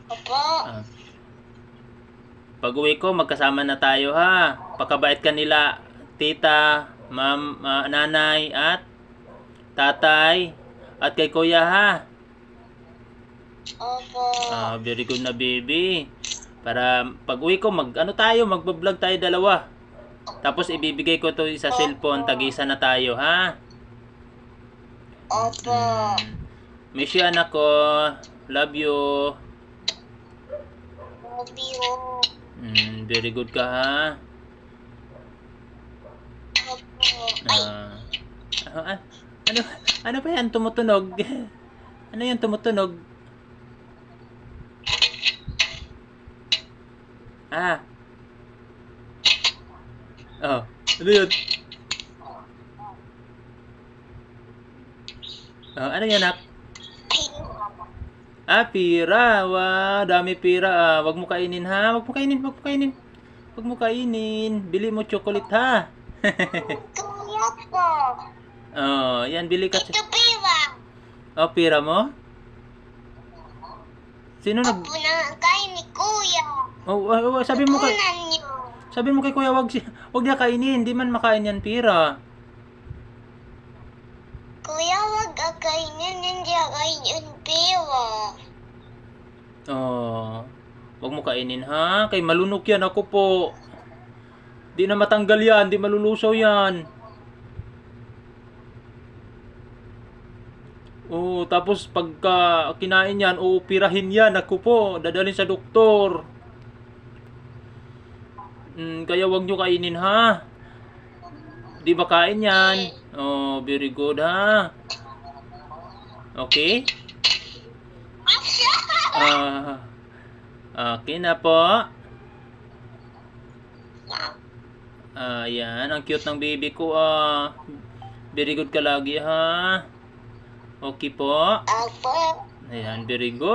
Opo. Ah, pag-uwi ko, magkasama na tayo ha. Pakabait ka nila, tita, ma'am, nanay, at tatay, at kay kuya ha. Opo. Very good na baby. Para pag-uwi ko, magbablog tayo dalawa. Tapos ibibigay ko to sa cellphone, tag-isa na tayo ha. Opo. Miss you anak ko. Love you. Love you. Very good ka ha. Opo. Ay, Ano, ano pa yan tumutunog? Ano yan tumutunog? Ano yun? Ano yan nak? Pira. Dami pira. Wag mo kainin ha. Wag mo kainin. Wag mo kainin. Bili mo chocolate ha. kuya po. Yan bili ka. Ito pira. Pira mo? Sino nag... Opo na kain ni kuya. sabi mo kay... Punan niyo. Sabi mo kay kuya, wag niya kainin. Hindi man makain yan pira. Kuya, wag akainin. Hindi akainin pira. Wag mo kainin ha. Kay malunok yan ako po. Di na matanggal yan. Di malulusaw yan. Tapos pagka kinain yan, pirahin yan. Ako po, dadalhin sa doktor. Kaya wag nyo kainin ha. Di ba kain yan? Very good ha. Okay? Okay na po. Yan, ang cute ng baby ko. Very good ka lagi ha. Okay po. Opo. Ayan, very good.